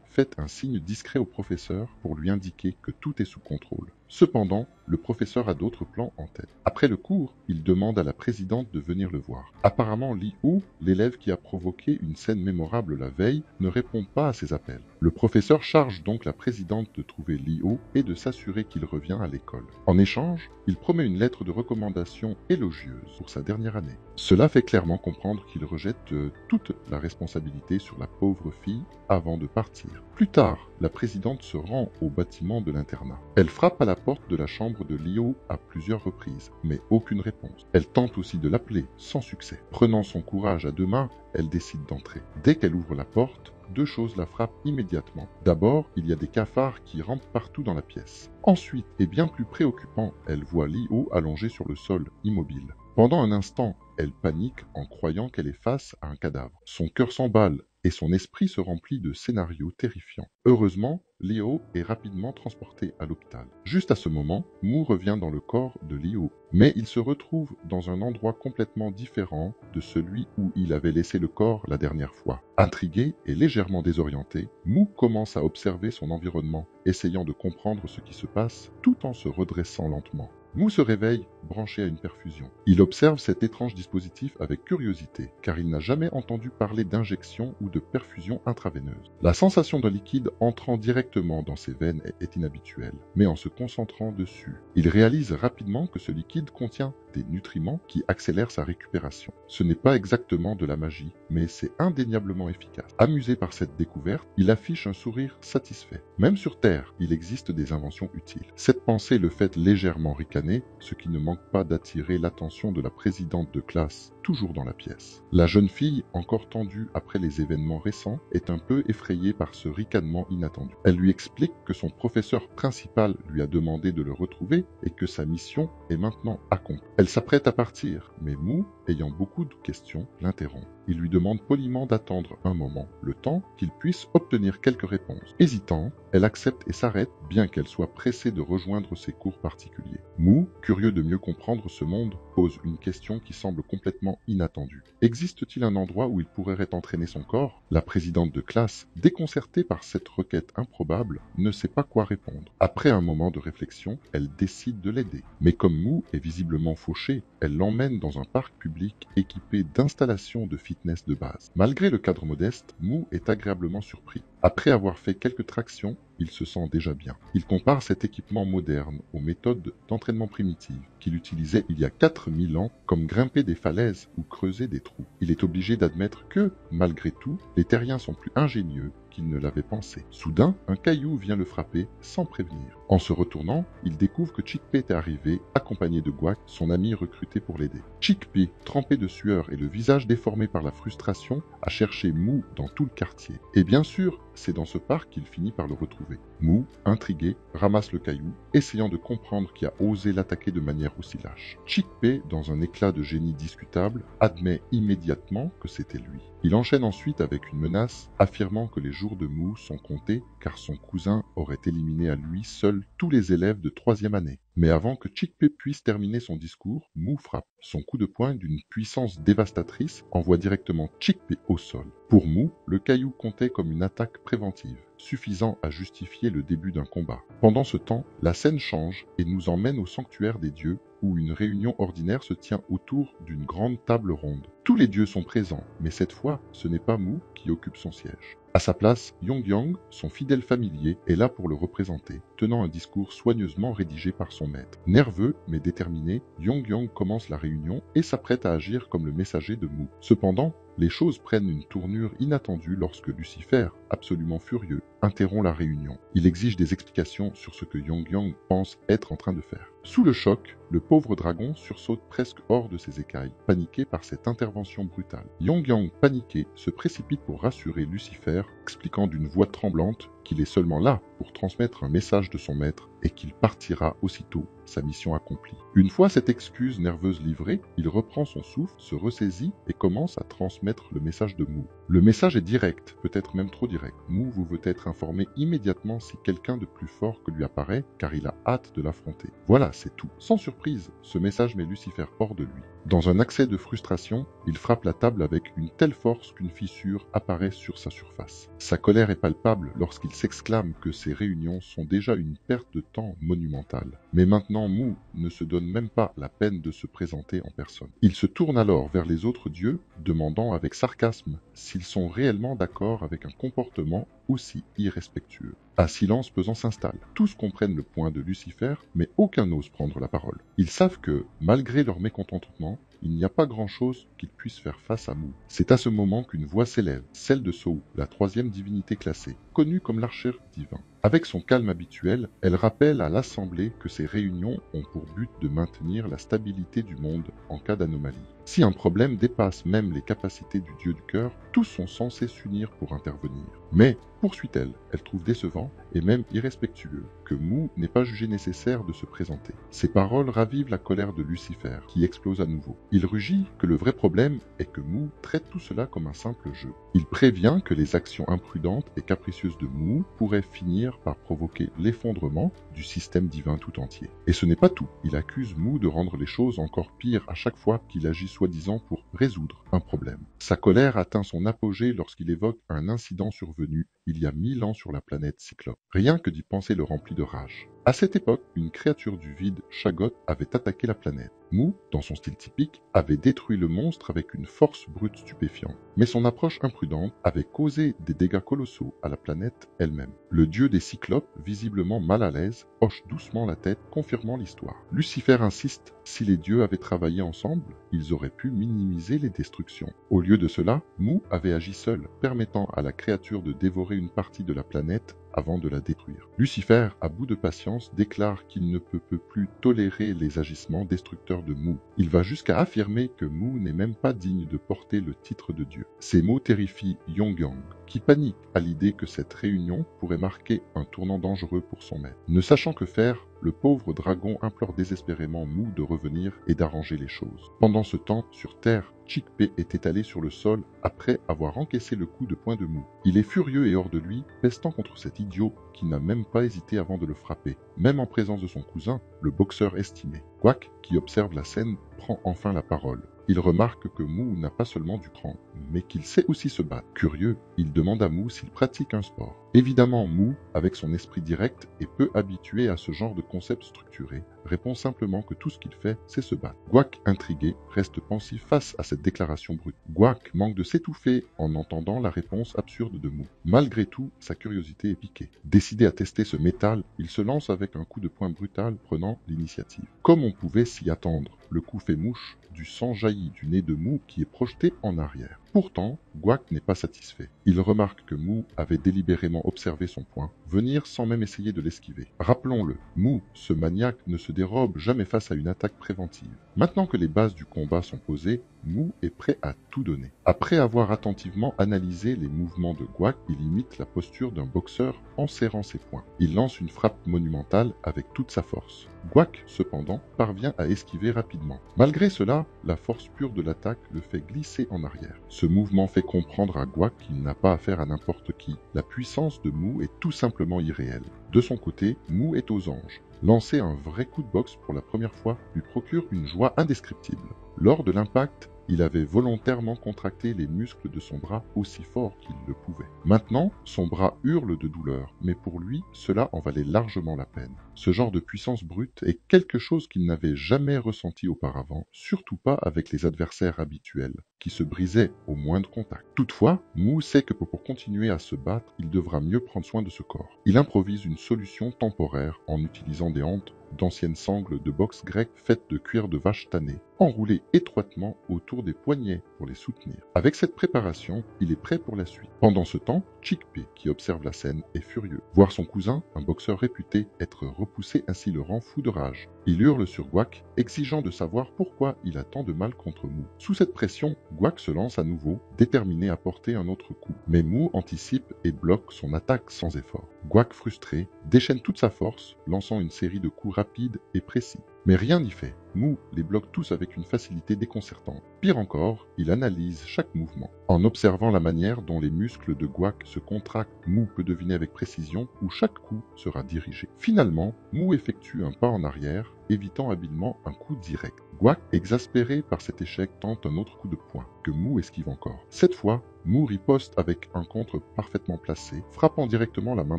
fait un signe discret au professeur pour lui indiquer que tout est sous contrôle. Cependant, le professeur a d'autres plans en tête. Après le cours, il demande à la présidente de venir le voir. Apparemment, Li-Hu, l'élève qui a provoqué une scène mémorable la veille, ne répond pas à ses appels. Le professeur charge donc la présidente de trouver Li-Hu et de s'assurer qu'il revient à l'école. En échange, il promet une lettre de recommandation élogieuse pour sa dernière année. Cela fait clairement comprendre qu'il rejette toute la responsabilité sur la pauvre fille avant de partir. Plus tard, la présidente se rend au bâtiment de l'internat. Elle frappe à la porte de la chambre de Li-Hu à plusieurs reprises, mais aucune réponse. Elle tente aussi de l'appeler, sans succès. Prenant son courage à deux mains, elle décide d'entrer. Dès qu'elle ouvre la porte, deux choses la frappent immédiatement. D'abord, il y a des cafards qui rampent partout dans la pièce. Ensuite, et bien plus préoccupant, elle voit Li-Hu allongé sur le sol, immobile. Pendant un instant, elle panique en croyant qu'elle est face à un cadavre. Son cœur s'emballe et son esprit se remplit de scénarios terrifiants. Heureusement, Li-Hu est rapidement transporté à l'hôpital. Juste à ce moment, Mu revient dans le corps de Li-Hu, mais il se retrouve dans un endroit complètement différent de celui où il avait laissé le corps la dernière fois. Intrigué et légèrement désorienté, Mu commence à observer son environnement, essayant de comprendre ce qui se passe tout en se redressant lentement. Mu se réveille, branché à une perfusion. Il observe cet étrange dispositif avec curiosité, car il n'a jamais entendu parler d'injection ou de perfusion intraveineuse. La sensation d'un liquide entrant directement dans ses veines est inhabituelle, mais en se concentrant dessus, il réalise rapidement que ce liquide contient des nutriments qui accélèrent sa récupération. Ce n'est pas exactement de la magie, mais c'est indéniablement efficace. Amusé par cette découverte, il affiche un sourire satisfait. Même sur Terre, il existe des inventions utiles. Cette pensée le fait légèrement ricaner, ce qui ne manque pas d'attirer l'attention de la présidente de classe, toujours dans la pièce. La jeune fille, encore tendue après les événements récents, est un peu effrayée par ce ricanement inattendu. Elle lui explique que son professeur principal lui a demandé de le retrouver et que sa mission est maintenant accomplie. Elle s'apprête à partir, mais Mu, ayant beaucoup de questions, l'interrompt. Il lui demande poliment d'attendre un moment, le temps qu'il puisse obtenir quelques réponses. Hésitant, elle accepte et s'arrête, bien qu'elle soit pressée de rejoindre ses cours particuliers. Mu, curieux de mieux comprendre ce monde, pose une question qui semble complètement inattendue. Existe-t-il un endroit où il pourrait entraîner son corps? La présidente de classe, déconcertée par cette requête improbable, ne sait pas quoi répondre. Après un moment de réflexion, elle décide de l'aider. Mais comme Mu est visiblement fauchée, elle l'emmène dans un parc public équipé d'installations de fitness de base. Malgré le cadre modeste, Mu est agréablement surpris. Après avoir fait quelques tractions, il se sent déjà bien. Il compare cet équipement moderne aux méthodes d'entraînement primitives qu'il utilisait il y a 4000 ans, comme grimper des falaises ou creuser des trous. Il est obligé d'admettre que, malgré tout, les terriens sont plus ingénieux qu'il ne l'avait pensé. Soudain, un caillou vient le frapper sans prévenir. En se retournant, il découvre que Chick-Pea est arrivé, accompagné de Guac, son ami recruté pour l'aider. Chick-Pea, trempé de sueur et le visage déformé par la frustration, a cherché Mu dans tout le quartier. Et bien sûr, c'est dans ce parc qu'il finit par le retrouver. Mu, intrigué, ramasse le caillou, essayant de comprendre qui a osé l'attaquer de manière aussi lâche. Chick-Pea, dans un éclat de génie discutable, admet immédiatement que c'était lui. Il enchaîne ensuite avec une menace, affirmant que les jours de Mu sont comptés car son cousin aurait éliminé à lui seul tous les élèves de 3e année. Mais avant que Chick-Pea puisse terminer son discours, Mu frappe. Son coup de poing d'une puissance dévastatrice envoie directement Chick-Pea au sol. Pour Mu, le caillou comptait comme une attaque préventive, suffisant à justifier le début d'un combat. Pendant ce temps, la scène change et nous emmène au sanctuaire des dieux, où une réunion ordinaire se tient autour d'une grande table ronde. Tous les dieux sont présents, mais cette fois, ce n'est pas Mu qui occupe son siège. À sa place, Yongyang, son fidèle familier, est là pour le représenter, tenant un discours soigneusement rédigé par son son maître. Nerveux mais déterminé, Yongyang commence la réunion et s'apprête à agir comme le messager de Mu. Cependant, les choses prennent une tournure inattendue lorsque Lucifer, absolument furieux, interrompt la réunion. Il exige des explications sur ce que Yongyang pense être en train de faire. Sous le choc, le pauvre dragon sursaute presque hors de ses écailles, paniqué par cette intervention brutale. Yongyang, paniqué, se précipite pour rassurer Lucifer, expliquant d'une voix tremblante qu'il est seulement là pour transmettre un message de son maître et qu'il partira aussitôt, sa mission accomplie. Une fois cette excuse nerveuse livrée, il reprend son souffle, se ressaisit et commence à transmettre le message de Mu. Le message est direct, peut-être même trop direct. Mu veut être informé immédiatement si quelqu'un de plus fort que lui apparaît, car il a hâte de l'affronter. Voilà, c'est tout. Sans surprise, ce message met Lucifer hors de lui. Dans un accès de frustration, il frappe la table avec une telle force qu'une fissure apparaît sur sa surface. Sa colère est palpable lorsqu'il s'exclame que ces réunions sont déjà une perte de temps monumentale. Mais maintenant, Mu ne se donne même pas la peine de se présenter en personne. Il se tourne alors vers les autres dieux, demandant avec sarcasme s'ils sont réellement d'accord avec un comportement aussi irrespectueux. Un silence pesant s'installe. Tous comprennent le point de Lucifer, mais aucun n'ose prendre la parole. Ils savent que, malgré leur mécontentement, il n'y a pas grand-chose qu'ils puissent faire face à Mu. C'est à ce moment qu'une voix s'élève, celle de Sou, la troisième divinité classée, connue comme l'archer divin. Avec son calme habituel, elle rappelle à l'Assemblée que ces réunions ont pour but de maintenir la stabilité du monde en cas d'anomalie. Si un problème dépasse même les capacités du dieu du cœur, tous sont censés s'unir pour intervenir. Mais, poursuit-elle, elle trouve décevant et même irrespectueux que Mu n'ait pas jugé nécessaire de se présenter. Ces paroles ravivent la colère de Lucifer, qui explose à nouveau. Il rugit que le vrai problème est que Mu traite tout cela comme un simple jeu. Il prévient que les actions imprudentes et capricieuses de Mu pourraient finir par provoquer l'effondrement du système divin tout entier. Et ce n'est pas tout. Il accuse Mu de rendre les choses encore pires à chaque fois qu'il agit soi-disant pour résoudre un problème. Sa colère atteint son apogée lorsqu'il évoque un incident survenu il y a 1000 ans sur la planète Cyclope. Rien que d'y penser le remplit de rage. À cette époque, une créature du vide, Shagot, avait attaqué la planète. Mu, dans son style typique, avait détruit le monstre avec une force brute stupéfiante. Mais son approche imprudente avait causé des dégâts colossaux à la planète elle-même. Le dieu des Cyclopes, visiblement mal à l'aise, hoche doucement la tête, confirmant l'histoire. Lucifer insiste, si les dieux avaient travaillé ensemble, ils auraient pu minimiser les destructions. Au lieu de cela, Mu avait agi seul, permettant à la créature de dévorer une partie de la planète avant de la détruire. Lucifer, à bout de patience, déclare qu'il ne peut plus tolérer les agissements destructeurs de Mu. Il va jusqu'à affirmer que Mu n'est même pas digne de porter le titre de Dieu. Ces mots terrifient Yongyang, qui panique à l'idée que cette réunion pourrait marquer un tournant dangereux pour son maître. Ne sachant que faire, le pauvre dragon implore désespérément Mu de revenir et d'arranger les choses. Pendant ce temps, sur Terre, Chikpé est étalé sur le sol après avoir encaissé le coup de poing de Mu. Il est furieux et hors de lui, pestant contre cet idiot qui n'a même pas hésité avant de le frapper, même en présence de son cousin, le boxeur estimé. Quack, qui observe la scène, prend enfin la parole. Il remarque que Mu n'a pas seulement du cran, mais qu'il sait aussi se battre. Curieux, il demande à Mu s'il pratique un sport. Évidemment, Mu, avec son esprit direct et peu habitué à ce genre de concept structuré, répond simplement que tout ce qu'il fait, c'est se battre. Quack, intrigué, reste pensif face à cette déclaration brute. Quack manque de s'étouffer en entendant la réponse absurde de Mu. Malgré tout, sa curiosité est piquée. Décidé à tester ce métal, il se lance avec un coup de poing brutal, prenant l'initiative. Comme on pouvait s'y attendre, le coup fait mouche, du sang jaillit du nez de Mu qui est projeté en arrière. Pourtant, Quack n'est pas satisfait. Il remarque que Mu avait délibérément observé son poing, venir sans même essayer de l'esquiver. Rappelons-le, Mu, ce maniaque, ne se dérobe jamais face à une attaque préventive. Maintenant que les bases du combat sont posées, Mu est prêt à tout donner. Après avoir attentivement analysé les mouvements de Quack, il imite la posture d'un boxeur en serrant ses poings. Il lance une frappe monumentale avec toute sa force. Quack, cependant, parvient à esquiver rapidement. Malgré cela, la force pure de l'attaque le fait glisser en arrière. Ce mouvement fait comprendre à Quack qu'il n'a pas affaire à n'importe qui. La puissance de Mu est tout simplement irréelle. De son côté, Mu est aux anges. Lancer un vrai coup de boxe pour la première fois lui procure une joie indescriptible. Lors de l'impact, il avait volontairement contracté les muscles de son bras aussi fort qu'il le pouvait. Maintenant, son bras hurle de douleur, mais pour lui, cela en valait largement la peine. Ce genre de puissance brute est quelque chose qu'il n'avait jamais ressenti auparavant, surtout pas avec les adversaires habituels, qui se brisaient au moindre contact. Toutefois, Mu sait que pour continuer à se battre, il devra mieux prendre soin de ce corps. Il improvise une solution temporaire en utilisant des hantes d'anciennes sangles de boxe grecque faites de cuir de vache tannée, enroulées étroitement autour des poignets pour les soutenir. Avec cette préparation, il est prêt pour la suite. Pendant ce temps, Chick-Pea, qui observe la scène, est furieux. Voir son cousin, un boxeur réputé, être repoussé ainsi le rend fou de rage. Il hurle sur Gouac, exigeant de savoir pourquoi il a tant de mal contre Mou. Sous cette pression, Gouac se lance à nouveau, déterminé à porter un autre coup. Mais Mou anticipe et bloque son attaque sans effort. Gouac, frustré, déchaîne toute sa force, lançant une série de coups rapides et précis. Mais rien n'y fait. Mou les bloque tous avec une facilité déconcertante. Pire encore, il analyse chaque mouvement. En observant la manière dont les muscles de Gouac se contractent, Mou peut deviner avec précision où chaque coup sera dirigé. Finalement, Mou effectue un pas en arrière, évitant habilement un coup direct. Gouac, exaspéré par cet échec, tente un autre coup de poing, que Mou esquive encore. Cette fois, Mou riposte avec un contre parfaitement placé, frappant directement la main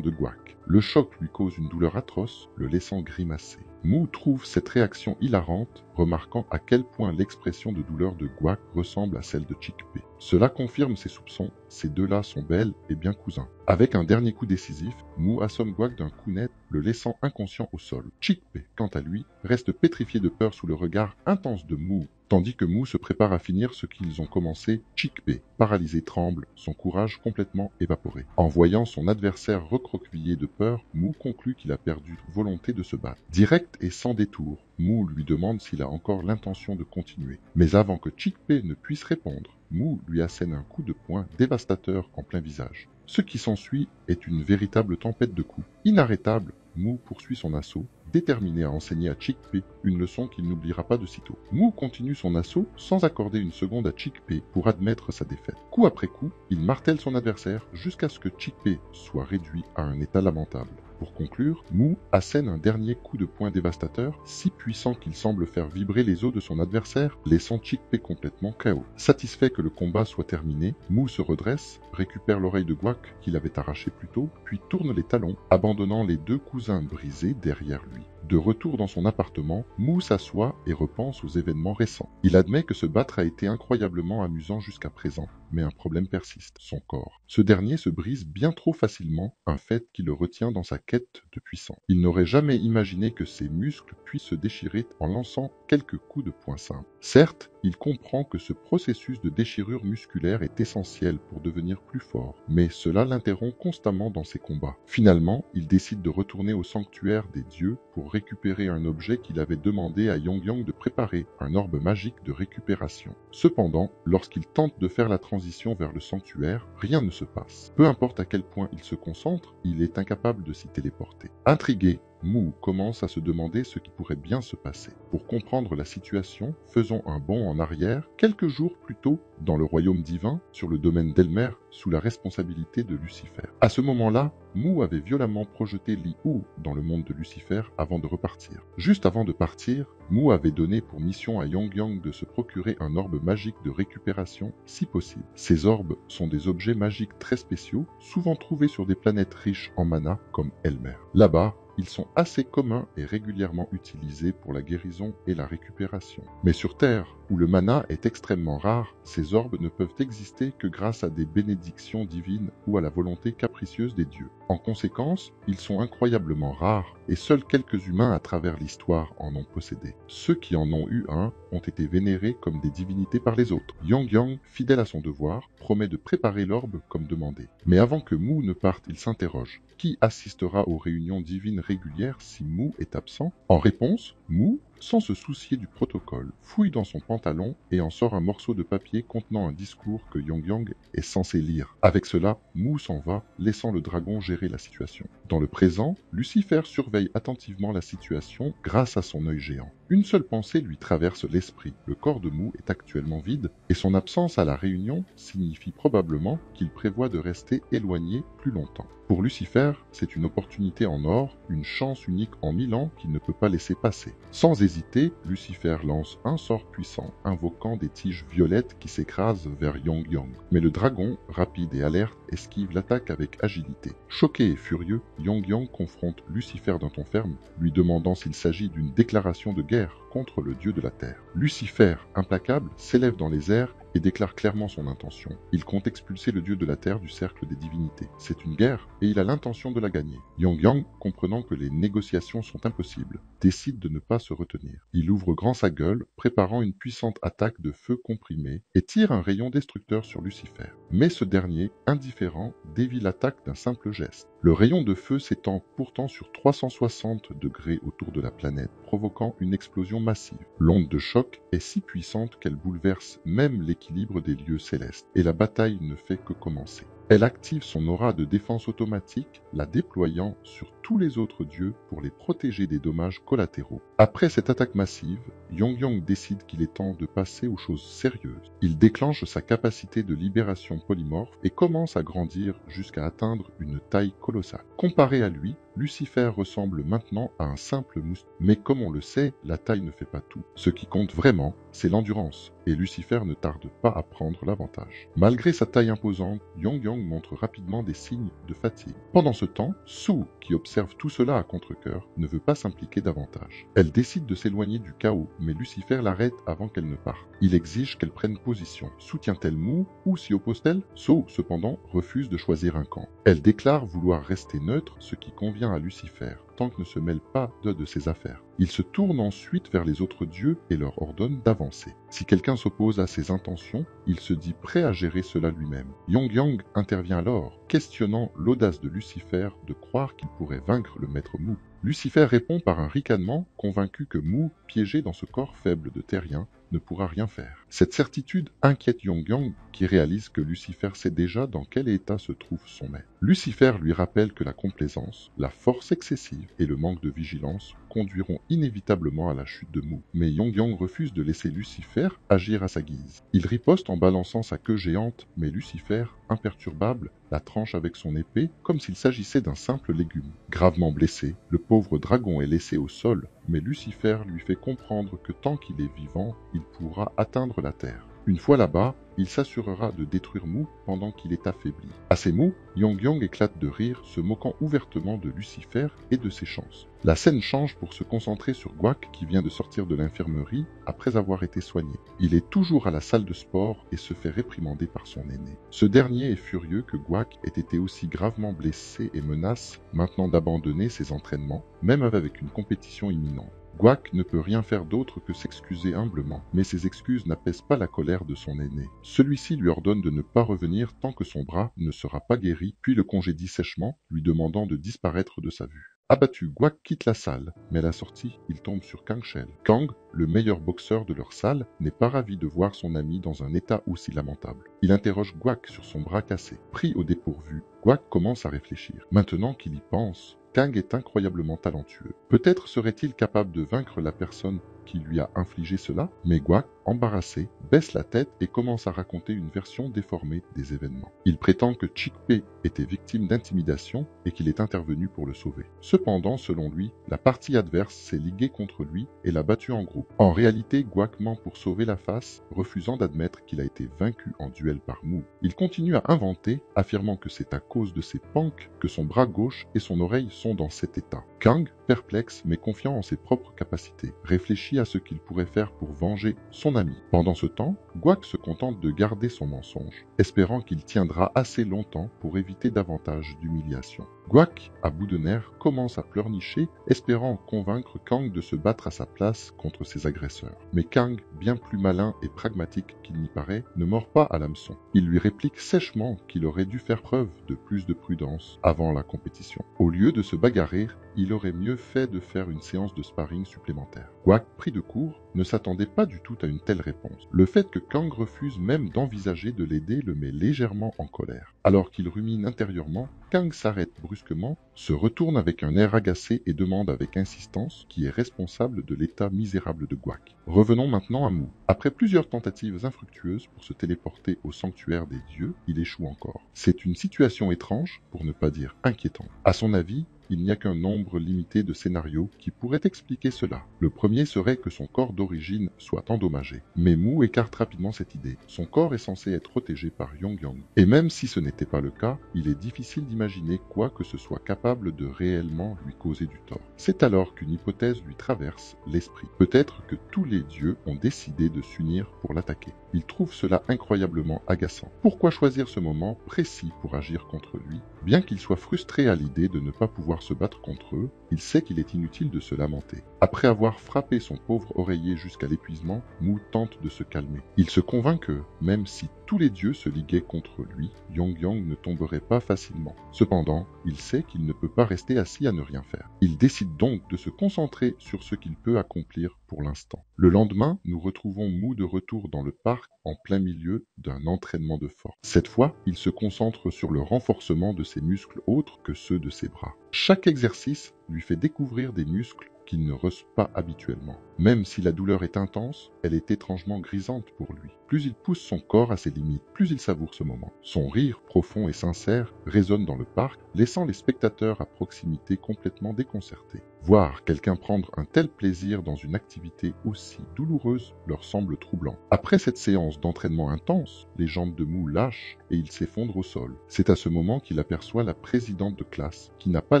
de Gouac. Le choc lui cause une douleur atroce, le laissant grimacer. Mou trouve cette réaction hilarante, remarquant à quel point l'expression de douleur de Gouac ressemble à celle de Chick-Pea. Cela confirme ses soupçons, ces deux-là sont belles et bien cousins. Avec un dernier coup décisif, Mou assomme Gouac d'un coup net, le laissant inconscient au sol. Chick-Pea, quant à lui, reste pétrifié de peur sous le regard intense de Mou. Tandis que Mou se prépare à finir ce qu'ils ont commencé, Chick-Pea, paralysé, tremble, son courage complètement évaporé. En voyant son adversaire recroquevillé de peur, Mou conclut qu'il a perdu volonté de se battre. Direct et sans détour, Mou lui demande s'il a encore l'intention de continuer. Mais avant que Chick-Pea ne puisse répondre, Mou lui assène un coup de poing dévastateur en plein visage. Ce qui s'ensuit est une véritable tempête de coups. Inarrêtable, Mou poursuit son assaut, déterminé à enseigner à Chick-Pea une leçon qu'il n'oubliera pas de sitôt. Mou continue son assaut sans accorder une seconde à Chick-Pea pour admettre sa défaite. Coup après coup, il martèle son adversaire jusqu'à ce que Chick-Pea soit réduit à un état lamentable. Pour conclure, Mou assène un dernier coup de poing dévastateur, si puissant qu'il semble faire vibrer les os de son adversaire, laissant Chick-Pea complètement KO. Satisfait que le combat soit terminé, Mou se redresse, récupère l'oreille de Gouac qu'il avait arrachée plus tôt, puis tourne les talons, abandonnant les deux cousins brisés derrière lui. De retour dans son appartement, Mou s'assoit et repense aux événements récents. Il admet que se battre a été incroyablement amusant jusqu'à présent, mais un problème persiste, son corps. Ce dernier se brise bien trop facilement, un fait qui le retient dans sa quête de puissance. Il n'aurait jamais imaginé que ses muscles puissent se déchirer en lançant quelques coups de poing simples. Certes, il comprend que ce processus de déchirure musculaire est essentiel pour devenir plus fort, mais cela l'interrompt constamment dans ses combats. Finalement, il décide de retourner au sanctuaire des dieux pour récupérer un objet qu'il avait demandé à Yongyang de préparer, un orbe magique de récupération. Cependant, lorsqu'il tente de faire la transition vers le sanctuaire, rien ne se passe. Peu importe à quel point il se concentre, il est incapable de s'y téléporter. Intrigué, Mou commence à se demander ce qui pourrait bien se passer. Pour comprendre la situation, faisons un bond en arrière, quelques jours plus tôt, dans le royaume divin, sur le domaine d'Elmer, sous la responsabilité de Lucifer. À ce moment-là, Mou avait violemment projeté Li-Hu dans le monde de Lucifer avant de repartir. Juste avant de partir, Mou avait donné pour mission à Yongyang de se procurer un orbe magique de récupération, si possible. Ces orbes sont des objets magiques très spéciaux, souvent trouvés sur des planètes riches en mana comme Elmer. Là-bas, ils sont assez communs et régulièrement utilisés pour la guérison et la récupération. Mais sur Terre, où le mana est extrêmement rare, ces orbes ne peuvent exister que grâce à des bénédictions divines ou à la volonté capricieuse des dieux. En conséquence, ils sont incroyablement rares et seuls quelques humains à travers l'histoire en ont possédé. Ceux qui en ont eu un ont été vénérés comme des divinités par les autres. Yongyang, fidèle à son devoir, promet de préparer l'orbe comme demandé. Mais avant que Mou ne parte, il s'interroge. Qui assistera aux réunions divines régulières si Mou est absent? En réponse, Mou, sans se soucier du protocole, fouille dans son pantalon et en sort un morceau de papier contenant un discours que Yongyang est censé lire. Avec cela, Mou s'en va, laissant le dragon gérer la situation. Dans le présent, Lucifer surveille attentivement la situation grâce à son œil géant. Une seule pensée lui traverse l'esprit. Le corps de Mou est actuellement vide et son absence à la réunion signifie probablement qu'il prévoit de rester éloigné plus longtemps. Pour Lucifer, c'est une opportunité en or, une chance unique en 1000 ans qu'il ne peut pas laisser passer. Sans hésiter, Lucifer lance un sort puissant, invoquant des tiges violettes qui s'écrasent vers Yongyang. Mais le dragon, rapide et alerte, esquive l'attaque avec agilité. Choqué et furieux, Yongyang confronte Lucifer d'un ton ferme, lui demandant s'il s'agit d'une déclaration de guerre contre le dieu de la terre. Lucifer, implacable, s'élève dans les airs et déclare clairement son intention. Il compte expulser le dieu de la terre du cercle des divinités. C'est une guerre et il a l'intention de la gagner. Yongyang, comprenant que les négociations sont impossibles, décide de ne pas se retenir. Il ouvre grand sa gueule, préparant une puissante attaque de feu comprimé et tire un rayon destructeur sur Lucifer. Mais ce dernier, indifférent, dévie l'attaque d'un simple geste. Le rayon de feu s'étend pourtant sur 360 degrés autour de la planète, provoquant une explosion massive. L'onde de choc est si puissante qu'elle bouleverse même l'équilibre des lieux célestes, et la bataille ne fait que commencer. Elle active son aura de défense automatique, la déployant sur tous les autres dieux pour les protéger des dommages collatéraux. Après cette attaque massive, Yongyang décide qu'il est temps de passer aux choses sérieuses. Il déclenche sa capacité de libération polymorphe et commence à grandir jusqu'à atteindre une taille colossale. Comparé à lui, Lucifer ressemble maintenant à un simple moustique. Mais comme on le sait, la taille ne fait pas tout. Ce qui compte vraiment, c'est l'endurance, et Lucifer ne tarde pas à prendre l'avantage. Malgré sa taille imposante, Yongyang montre rapidement des signes de fatigue. Pendant ce temps, Su, qui observe tout cela à contre-cœur, ne veut pas s'impliquer davantage. Elle décide de s'éloigner du chaos, mais Lucifer l'arrête avant qu'elle ne parte. Il exige qu'elle prenne position. Soutient-elle Mu ou s'y oppose-t-elle? Su, cependant, refuse de choisir un camp. Elle déclare vouloir rester neutre, ce qui convient à Lucifer, tant que ne se mêle pas de ses affaires. Il se tourne ensuite vers les autres dieux et leur ordonne d'avancer. Si quelqu'un s'oppose à ses intentions, il se dit prêt à gérer cela lui-même. Yongyang intervient alors, questionnant l'audace de Lucifer de croire qu'il pourrait vaincre le maître Mu. Lucifer répond par un ricanement, convaincu que Mu, piégé dans ce corps faible de terrien, ne pourra rien faire. Cette certitude inquiète Yongyang, qui réalise que Lucifer sait déjà dans quel état se trouve son maître. Lucifer lui rappelle que la complaisance, la force excessive et le manque de vigilance conduiront inévitablement à la chute de Mu. Mais Yongyang refuse de laisser Lucifer agir à sa guise. Il riposte en balançant sa queue géante, mais Lucifer, imperturbable, la tranche avec son épée comme s'il s'agissait d'un simple légume. Gravement blessé, le pauvre dragon est laissé au sol, mais Lucifer lui fait comprendre que tant qu'il est vivant, il pourra atteindre la terre. Une fois là-bas, il s'assurera de détruire Mu pendant qu'il est affaibli. À ces mots, Yongyang éclate de rire, se moquant ouvertement de Lucifer et de ses chances. La scène change pour se concentrer sur Guak qui vient de sortir de l'infirmerie après avoir été soigné. Il est toujours à la salle de sport et se fait réprimander par son aîné. Ce dernier est furieux que Guak ait été aussi gravement blessé et menace maintenant d'abandonner ses entraînements, même avec une compétition imminente. Guak ne peut rien faire d'autre que s'excuser humblement, mais ses excuses n'apaisent pas la colère de son aîné. Celui-ci lui ordonne de ne pas revenir tant que son bras ne sera pas guéri, puis le congédie sèchement, lui demandant de disparaître de sa vue. Abattu, Guak quitte la salle, mais à la sortie, il tombe sur Kang Shel. Kang, le meilleur boxeur de leur salle, n'est pas ravi de voir son ami dans un état aussi lamentable. Il interroge Guak sur son bras cassé. Pris au dépourvu, Guak commence à réfléchir. Maintenant qu'il y pense, Kang est incroyablement talentueux. Peut-être serait-il capable de vaincre la personne qui lui a infligé cela, mais Guak, embarrassé, baisse la tête et commence à raconter une version déformée des événements. Il prétend que Chikpé était victime d'intimidation et qu'il est intervenu pour le sauver. Cependant, selon lui, la partie adverse s'est liguée contre lui et l'a battu en groupe. En réalité, Guak ment pour sauver la face, refusant d'admettre qu'il a été vaincu en duel par Mu. Il continue à inventer, affirmant que c'est à cause de ses panques que son bras gauche et son oreille sont dans cet état. Kang, perplexe mais confiant en ses propres capacités, réfléchit à ce qu'il pourrait faire pour venger son ami. Pendant ce temps, Guak se contente de garder son mensonge, espérant qu'il tiendra assez longtemps pour éviter davantage d'humiliation. Guak, à bout de nerfs, commence à pleurnicher, espérant convaincre Kang de se battre à sa place contre ses agresseurs. Mais Kang, bien plus malin et pragmatique qu'il n'y paraît, ne mord pas à l'hameçon. Il lui réplique sèchement qu'il aurait dû faire preuve de plus de prudence avant la compétition. Au lieu de se bagarrer, il aurait mieux fait de faire une séance de sparring supplémentaire. Guak, pris de court, ne s'attendait pas du tout à une telle réponse. Le fait que Kang refuse même d'envisager de l'aider le met légèrement en colère. Alors qu'il rumine intérieurement, Kang s'arrête brusquement, se retourne avec un air agacé et demande avec insistance qui est responsable de l'état misérable de Guak. Revenons maintenant à Mu. Après plusieurs tentatives infructueuses pour se téléporter au sanctuaire des dieux, il échoue encore. C'est une situation étrange, pour ne pas dire inquiétante. À son avis, il n'y a qu'un nombre limité de scénarios qui pourraient expliquer cela. Le premier serait que son corps d'origine soit endommagé. Mais Mu écarte rapidement cette idée. Son corps est censé être protégé par Yongyang. Et même si ce n'était pas le cas, il est difficile d'imaginer quoi que ce soit capable de réellement lui causer du tort. C'est alors qu'une hypothèse lui traverse l'esprit. Peut-être que tous les dieux ont décidé de s'unir pour l'attaquer. Il trouve cela incroyablement agaçant. Pourquoi choisir ce moment précis pour agir contre lui? Bien qu'il soit frustré à l'idée de ne pas pouvoir se battre contre eux, il sait qu'il est inutile de se lamenter. Après avoir frappé son pauvre oreiller jusqu'à l'épuisement, Mu tente de se calmer. Il se convainc que, même si tous les dieux se liguaient contre lui, Yongyang ne tomberait pas facilement. Cependant, il sait qu'il ne peut pas rester assis à ne rien faire. Il décide donc de se concentrer sur ce qu'il peut accomplir pour l'instant. Le lendemain, nous retrouvons Mu de retour dans le parc en plein milieu d'un entraînement de force. Cette fois, il se concentre sur le renforcement de ses muscles autres que ceux de ses bras. Chaque exercice lui fait découvrir des muscles qu'il ne ressent pas habituellement. Même si la douleur est intense, elle est étrangement grisante pour lui. Plus il pousse son corps à ses limites, plus il savoure ce moment. Son rire profond et sincère résonne dans le parc, laissant les spectateurs à proximité complètement déconcertés. Voir quelqu'un prendre un tel plaisir dans une activité aussi douloureuse leur semble troublant. Après cette séance d'entraînement intense, les jambes de Mu lâchent et il s'effondre au sol. C'est à ce moment qu'il aperçoit la présidente de classe, qui n'a pas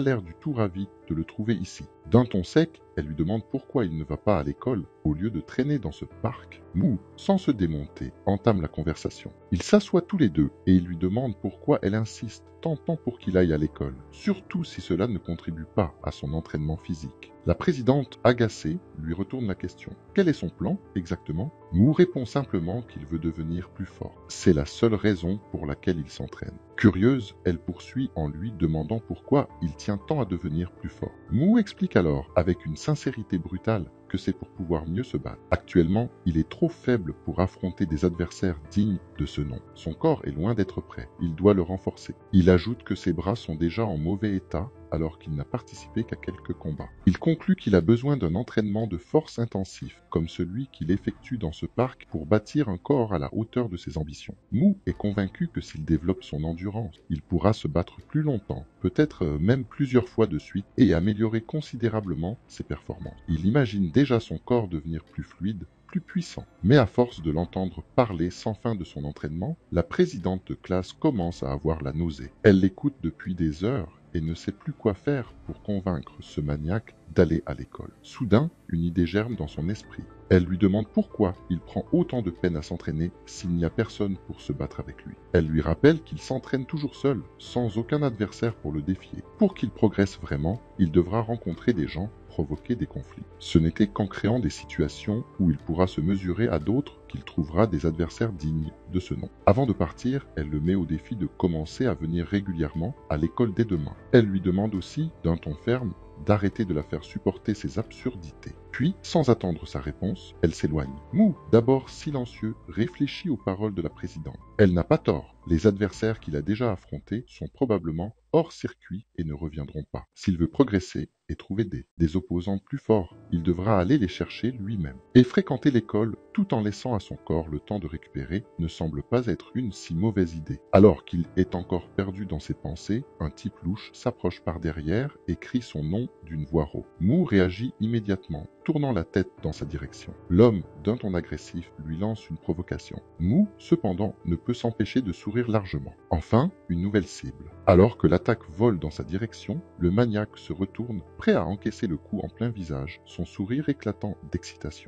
l'air du tout ravie de le trouver ici. D'un ton sec, elle lui demande pourquoi il ne va pas à l'école au lieu de traîner dans ce parc. Mu, sans se démonter, entame la conversation. Ils s'assoient tous les deux et il lui demande pourquoi elle insiste tant pour qu'il aille à l'école, surtout si cela ne contribue pas à son entraînement physique. La présidente, agacée, lui retourne la question. Quel est son plan, exactement? Mu répond simplement qu'il veut devenir plus fort. C'est la seule raison pour laquelle il s'entraîne. Curieuse, elle poursuit en lui demandant pourquoi il tient tant à devenir plus fort. Mu explique alors, avec une sincérité brutale, que c'est pour pouvoir mieux se battre. Actuellement, il est trop faible pour affronter des adversaires dignes de ce nom. Son corps est loin d'être prêt, il doit le renforcer. Il ajoute que ses bras sont déjà en mauvais état alors qu'il n'a participé qu'à quelques combats. Il conclut qu'il a besoin d'un entraînement de force intensif, comme celui qu'il effectue dans ce parc pour bâtir un corps à la hauteur de ses ambitions. Mu est convaincu que s'il développe son endurance, il pourra se battre plus longtemps, peut-être même plusieurs fois de suite, et améliorer considérablement ses performances. Il imagine déjà son corps devenir plus fluide, plus puissant. Mais à force de l'entendre parler sans fin de son entraînement, la présidente de classe commence à avoir la nausée. Elle l'écoute depuis des heures et ne sait plus quoi faire pour convaincre ce maniaque d'aller à l'école. Soudain, une idée germe dans son esprit. Elle lui demande pourquoi il prend autant de peine à s'entraîner s'il n'y a personne pour se battre avec lui. Elle lui rappelle qu'il s'entraîne toujours seul, sans aucun adversaire pour le défier. Pour qu'il progresse vraiment, il devra rencontrer des gens, provoquer des conflits. Ce n'était qu'en créant des situations où il pourra se mesurer à d'autres qu'il trouvera des adversaires dignes de ce nom. Avant de partir, elle le met au défi de commencer à venir régulièrement à l'école dès demain. Elle lui demande aussi, d'un ton ferme, d'arrêter de la faire supporter ses absurdités. Puis, sans attendre sa réponse, elle s'éloigne. Mu, d'abord silencieux, réfléchit aux paroles de la présidente. Elle n'a pas tort. Les adversaires qu'il a déjà affrontés sont probablement hors circuit et ne reviendront pas. S'il veut progresser et trouver des opposants plus forts, il devra aller les chercher lui-même. Et fréquenter l'école tout en laissant à son corps le temps de récupérer ne semble pas être une si mauvaise idée. Alors qu'il est encore perdu dans ses pensées, un type louche s'approche par derrière et crie son nom d'une voix rauque. Mu réagit immédiatement, tournant la tête dans sa direction. L'homme, d'un ton agressif, lui lance une provocation. Mu, cependant, ne peut s'empêcher de sourire largement. Enfin, une nouvelle cible. Alors que l'attaque vole dans sa direction, le maniaque se retourne, prêt à encaisser le coup en plein visage, son sourire éclatant d'excitation.